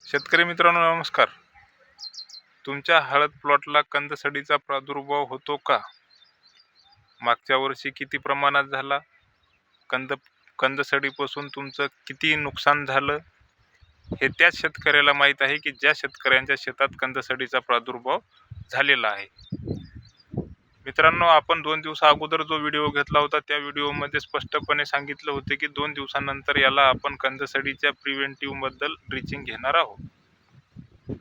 शेतकरी मित्रांनो नमस्कार. तुमच्या हळद प्लॉटला कंदसडीचा प्रादुर्भाव होतो का? मागच्या वर्षी किती प्रमाणात झाला? कंदसडीपासून तुमचं किती नुकसान झालं हे त्याच शेतकऱ्याला माहीत आहे की ज्या शेतकऱ्यांच्या शेतात कंदसडीचा प्रादुर्भाव झालेला आहे. मित्रांनो, आपण 2 दिवसा अगोदर जो व्हिडिओ घेतला होता त्या व्हिडिओमध्ये स्पष्टपणे सांगितलं होते की 2 दिवसानंतर याला आपण कंदसडीच्या प्रिव्हेंटिव्ह बद्दल ड्रिचिंग घेणार आहोत.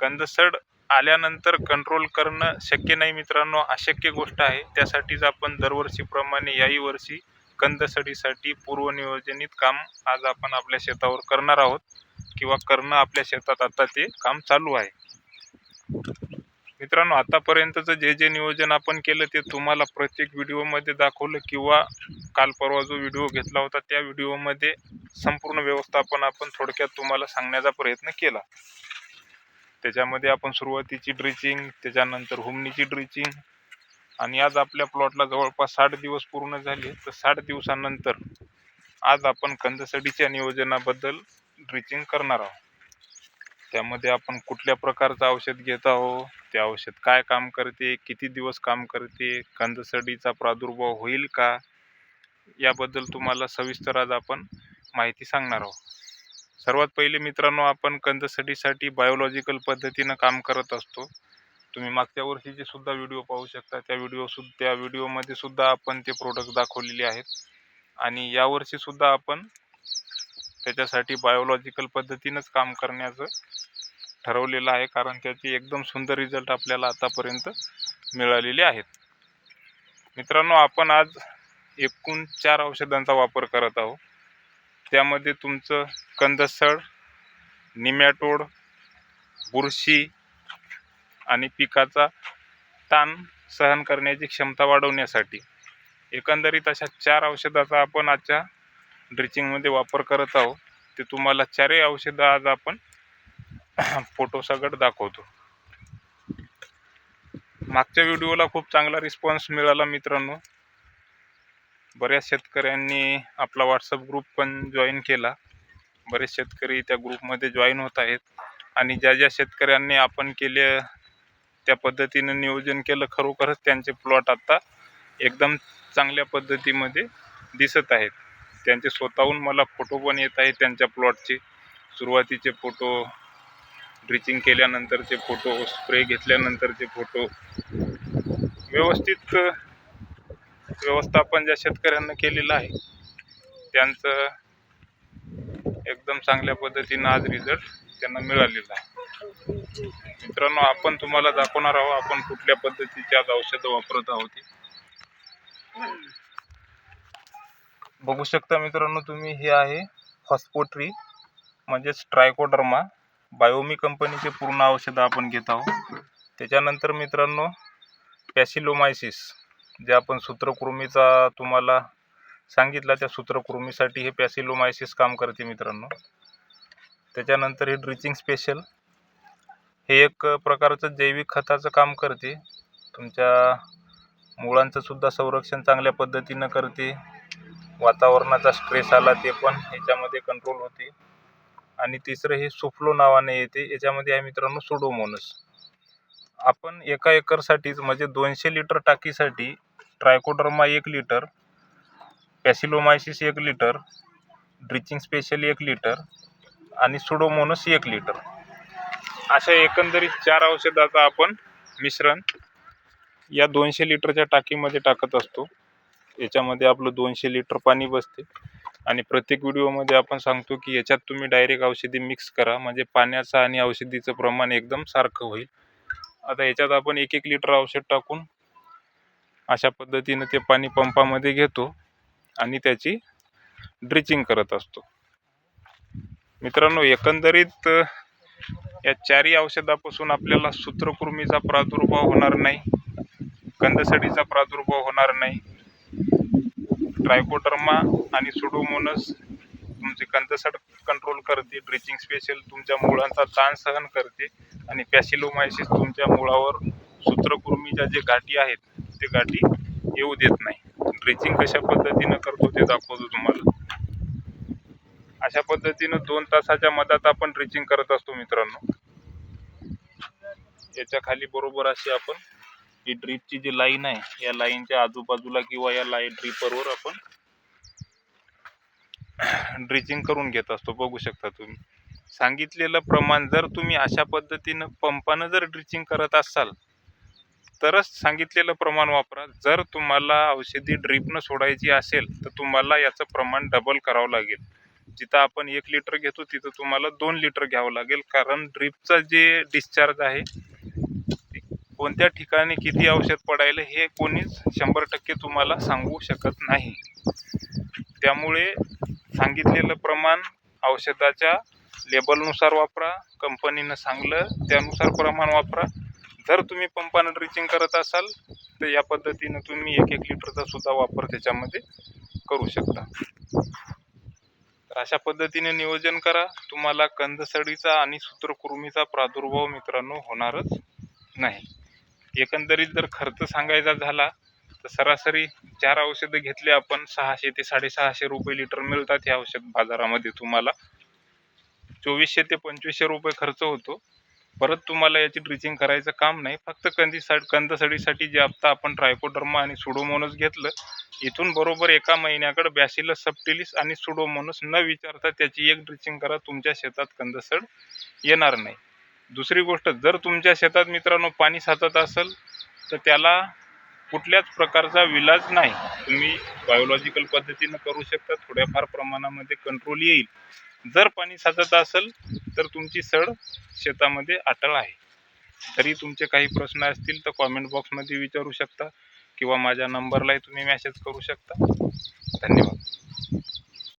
कंदसड आल्यानंतर कंट्रोल करणं शक्य नाही मित्रांनो, अशक्य गोष्ट आहे. त्यासाठीच आपण दरवर्षीप्रमाणे याही वर्षी कंदसडीसाठी पूर्वनियोजनित काम आज आपण आपल्या शेतावर करणार आहोत किंवा करणं आपल्या शेतात आता ते काम चालू आहे. मित्रांनो, आतापर्यंतचं जे नियोजन आपण केलं ते तुम्हाला प्रत्येक व्हिडिओमध्ये दाखवलं किंवा काल परवा जो व्हिडिओ घेतला होता त्या व्हिडिओमध्ये संपूर्ण व्यवस्थापन आपण थोडक्यात तुम्हाला सांगण्याचा प्रयत्न केला. त्याच्यामध्ये आपण सुरुवातीची ड्रिचिंग, त्याच्यानंतर हुमणीची ड्रिचिंग आणि आज आपल्या प्लॉटला जवळपास 60 दिवस पूर्ण झाले. तर 60 दिवसानंतर आज आपण कंदसडीच्या नियोजनाबद्दल ड्रिचिंग करणार आहोत. त्यामध्ये आपण कुठल्या प्रकारचं औषध घेत आहोत, ते औषध काय काम करते, किती दिवस काम करते, कंदसडीचा प्रादुर्भाव होईल का, याबद्दल तुम्हाला सविस्तर आज आपण माहिती सांगणार आहोत. सर्वात पहिले मित्रांनो, आपण कंदसडीसाठी बायोलॉजिकल पद्धतीनं काम करत असतो. तुम्ही मागच्या वर्षीचे सुद्धा व्हिडिओ पाहू शकता. त्या व्हिडिओमध्ये सुद्धा आपण ते प्रोडक्ट दाखवलेले आहेत आणि यावर्षी सुद्धा आपण त्याच्यासाठी बायोलॉजिकल पद्धतीनंच काम करण्याचं ठरवलेलं आहे, कारण त्याचे एकदम सुंदर रिझल्ट आपल्याला आतापर्यंत मिळालेले आहेत. मित्रांनो, आपण आज एकूण 4 औषधांचा वापर करत आहोत. त्यामध्ये तुमचं कंदसड, निमॅटोड, बुरशी आणि पिकाचा ताण सहन करण्याची क्षमता वाढवण्यासाठी एकंदरीत अशा 4 औषधाचा आपण आजच्या ड्रिचिंगमध्ये वापर करत आहोत. ते तुम्हाला 4ही औषधं आज आपण फोटोसकट दाखवतो. मागच्या व्हिडिओला खूप चांगला रिस्पॉन्स मिळाला मित्रांनो. बऱ्याच शेतकऱ्यांनी आपला व्हॉट्सअप ग्रुप पण जॉईन केला. बरेच शेतकरी त्या ग्रुपमध्ये जॉईन होत आहेत आणि ज्या शेतकऱ्यांनी आपण केले त्या पद्धतीनं नियोजन केलं, खरोखरच त्यांचे प्लॉट आता एकदम चांगल्या पद्धतीमध्ये दिसत आहेत. त्यांचे स्वतःहून मला फोटो पण येत आहेत त्यांच्या प्लॉटचे, सुरुवातीचे फोटो, ड्रिचिंग केल्यानंतरचे फोटो, स्प्रे घेतल्यानंतरचे फोटो. व्यवस्थित व्यवस्थापन ज्या शेतकऱ्यांना केलेलं आहे त्यांचं एकदम चांगल्या पद्धतीनं आज रिझल्ट त्यांना मिळालेला आहे. मित्रांनो, आपण तुम्हाला दाखवणार आहोत आपण कुठल्या पद्धतीची आज औषधं वापरत आहोत. बघू शकता मित्रांनो तुम्ही, हे आहे फॉस्फोट्री म्हणजेच ट्रायकोडर्मा, बायोमी कंपनीचे पूर्ण औषधं आपण घेत आहोत. त्याच्यानंतर मित्रांनो पॅसिलोमायसिस, जे आपण सूत्रकृमीचा तुम्हाला सांगितलं, त्या सूत्रकृमीसाठी हे पॅसिलोमायसिस काम करते मित्रांनो. त्याच्यानंतर हे ड्रिचिंग स्पेशल, हे एक प्रकारचं जैविक खताचं काम करते. तुमच्या मुळांचं सुद्धा संरक्षण चांगल्या पद्धतीनं करते. वातावरणाचा स्ट्रेस आला ते पण ह्याच्यामध्ये कंट्रोल होते. आणि तिसरं हे सुफ्लो नावाने येते. याच्यामध्ये आहे मित्रांनो सुडोमोनस. आपण एका एकरसाठीच म्हणजे 200 लिटर टाकीसाठी ट्रायकोडर्मा 1 litre, Paecilomyces 1 litre, drenching special 1 litre आणि सुडोमोनस 1 लिटर, अशा एकंदरीत 4 औषधाचं आपण मिश्रण या 200 लिटरच्या टाकीमध्ये टाकत असतो. याच्यामध्ये आपलं 200 लिटर पाणी बसते आणि प्रत्येक व्हिडिओमध्ये आपण सांगतो की याच्यात तुम्ही डायरेक्ट औषधी मिक्स करा, म्हणजे पाण्याचं आणि औषधीचं प्रमाण एकदम सारखं होईल. आता याच्यात आपण 1-1 लिटर औषध टाकून अशा पद्धतीनं ते पाणी पंपामध्ये घेतो आणि त्याची ड्रिचिंग करत असतो. मित्रांनो, एकंदरीत या 4ही औषधापासून आपल्याला सूत्रकृमीचा प्रादुर्भाव होणार नाही, कंदसडीचा प्रादुर्भाव होणार नाही. ट्रायकोडर्मा आणि सुडोमोनस तुमचे कंदसड कंट्रोल करते, ड्रिचिंग स्पेशल तुमच्या मुळांचा ताण सहन करते आणि पॅसिलोमायसिस तुमच्या मुळावर सूत्रकृमीच्या जे गाठी आहेत ते गाठी येऊ देत नाही. ड्रिचिंग कशा पद्धतीनं करतो ते दाखवतो तुम्हाला. अशा पद्धतीनं 2 तासाच्या मधात आपण ड्रिचिंग करत असतो मित्रांनो. याच्या खाली बरोबर अशी आपण ही ड्रीपची जी लाईन आहे या लाईनच्या आजूबाजूला किंवा या लाईन ड्रिपरवर आपण ड्रिचिंग करून घेत असतो. बघू शकता तुम्ही सांगितलेलं प्रमाण. जर तुम्ही अशा पद्धतीनं पंपानं जर ड्रिचिंग करत असाल तरच सांगितलेलं प्रमाण वापरा. जर तुम्हाला औषधी ड्रीपनं सोडायची असेल तर तुम्हाला याचं प्रमाण डबल करावं लागेल. जिथं आपण 1 लिटर घेतो तिथं तुम्हाला 2 लिटर घ्यावं लागेल, कारण ड्रीपचा जे डिस्चार्ज आहे कोणत्या ठिकाणी किती औषध पडायला हे कोणीच 100% तुम्हाला सांगू शकत नाही. त्यामुळे सांगितलेलं प्रमाण औषधाच्या लेबलनुसार वापरा. कंपनीनं सांगलं त्यानुसार प्रमाण वापरा. जर तुम्ही पंपानं ड्रिचिंग करत असाल तर या पद्धतीनं तुम्ही 1-1 लिटरचा सुद्धा वापर त्याच्यामध्ये करू शकता. तर अशा पद्धतीने नियोजन करा. तुम्हाला कंदसडीचा आणि सूत्रकृमीचा प्रादुर्भाव मित्रांनो होणारच नाही. एकंदरीत जर खर्च सांगायचा झाला तर सरासरी 4 औषधं घेतले आपण 600 ते 650 रुपये लिटर मिळतात. हे औषध बाजारामध्ये तुम्हाला 2400 ते 2500 रुपये खर्च होतो. परत तुम्हाला याची ड्रिचिंग करायचं काम नाही. फक्त कंदसडीसाठी जे आता आपण ट्रायकोडर्मा आणि सुडोमोनस घेतलं, इथून बरोबर 1 महिन्याकडे बॅसिलस सबटिलिस आणि सुडोमोनस न विचारता त्याची एक ड्रिचिंग करा. तुमच्या शेतात कंदसड येणार नाही. दुसरी गोष्ट, जर तुमच्या शेतात मित्रांनो पाणी साचत असेल तर त्याला कुठल्याच प्रकारचा विलाज नाही. तुम्ही बायोलॉजिकल पद्धतीनं करू शकता. थोड्याफार प्रमाणामध्ये कंट्रोल येईल. जर पाणी साचत असेल तर तुमची सड शेतामध्ये अटळ आहे. तरी तुमचे काही प्रश्न असतील तर कॉमेंट बॉक्समध्ये विचारू शकता किंवा माझ्या नंबरलाही तुम्ही मेसेज करू शकता. धन्यवाद.